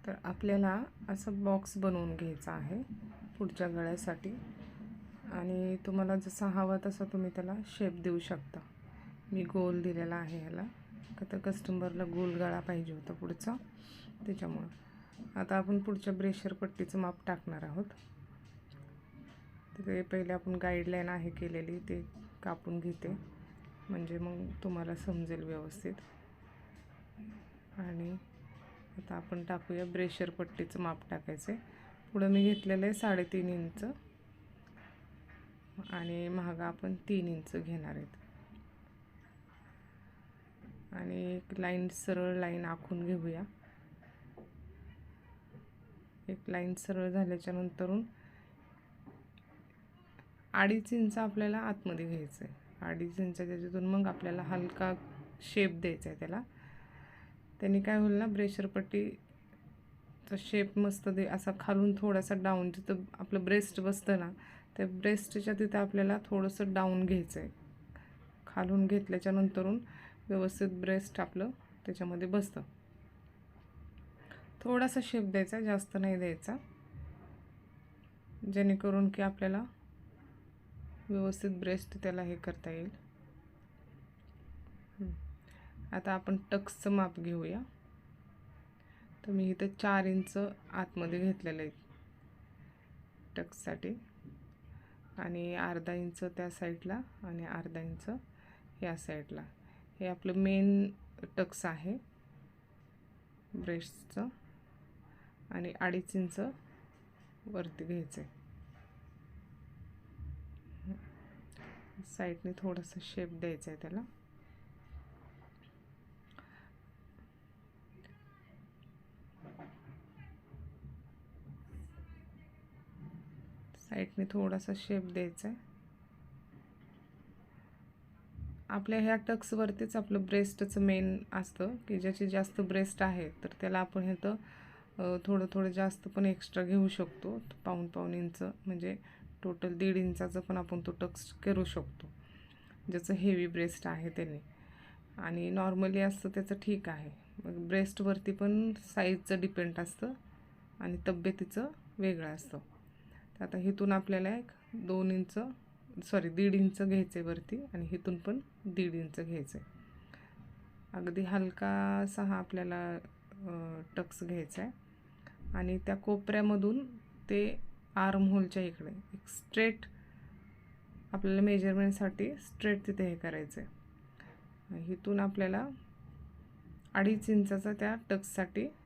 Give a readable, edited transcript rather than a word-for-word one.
तर आपल्याला असं बॉक्स बनवून घ्यायचा आहे पुढच्या गळ्यासाठी आणि तुम्हाला जसा हवा तसा तुम्ही त्याला शेप देऊ शकता। मी गोल दिलेला आहे ह्याला, तर कस्टमरला गोल गळा पाहिजे होता पुढचा, त्याच्यामुळे आता आपण पुढच्या ब्रेशर पट्टीचं माप टाकणार आहोत। तर ते पहिले आपण गाईडलाईन आहे केलेली ते कापून घेते, म्हणजे मग तुम्हाला समजेल व्यवस्थित। आणि आता आपण टाकूया ब्रेशर पट्टीचं माप टाकायचं आहे। पुढे मी घेतलेलं आहे 3.5 इंच आणि महागा आपण 3 इंच घेणार आहेत। आणि एक लाईन सरळ लाईन आखून घेऊया। एक लाईन सरळ झाल्याच्या नंतरून 2.5 इंच आपल्याला आतमध्ये घ्यायचं आहे। 2.5 इंच त्याच्यातून मग आपल्याला हलका शेप द्यायचा आहे त्याला। त्यांनी काय होईल ना, ब्रेशर पट्टीचा शेप मस्त दे असा खालून थोडासा डाऊन, जिथं आपलं ब्रेस्ट बसतं ना त्या ब्रेस्टच्या तिथं आपल्याला थोडंसं डाऊन घ्यायचं आहे। खालून घेतल्याच्या नंतरून व्यवस्थित ब्रेस्ट आपलं त्याच्यामध्ये बसतं। थोडासा शेप द्यायचा, जास्त नाही द्यायचा, जेणेकरून की आपल्याला व्यवस्थित ब्रेस्ट त्याला हे करता येईल। आता आपण टक्सचं माप घेऊया। तर मी इथं 4 इंच आतमध्ये घेतलेलं आहे टक्ससाठी, आणि अर्धा इंच त्या साईडला आणि अर्धा इंच या साईडला। हे आपलं मेन टक्स आहे ब्रेस्टचं, आणि 2.5 इंच वरती घ्यायचं आहे। साईडने थोडासा शेप द्यायचा आहे त्याला। साईडने थोडासा शेप द्यायचा आहे। आपल्या ह्या टक्सवरतीच आपलं ब्रेस्टचं मेन असतं, की ज्याची जास्त ब्रेस्ट आहे तर त्याला आपण हे तर थोडं थोडं जास्त पण एक्स्ट्रा घेऊ शकतो। पाऊण इंच म्हणजे टोटल 1.5 इंचाचा पण आपण तो टक्स करू शकतो, ज्याचं हेवी ब्रेस्ट आहे त्याने। आणि नॉर्मली असतं त्याचं ठीक आहे। मग ब्रेस्टवरती पण साईजचं डिपेंड असतं आणि तब्येतीचं वेगळं असतं। तर आता इथून आपल्याला एक 1.5 इंच घ्यायचं आहे वरती, आणि इथून पण 1.5 इंच घ्यायचं आहे। अगदी हलकासा हा आपल्याला टक्स घ्यायचा आहे, आणि त्या कोपऱ्यामधून ते आर्म होलच्या इकडे एक स्ट्रेट आपल्याला मेजरमेंटसाठी स्ट्रेट तिथे हे करायचं आहे। इथून आपल्याला 2.5 इंचाचा त्या टक्ससाठी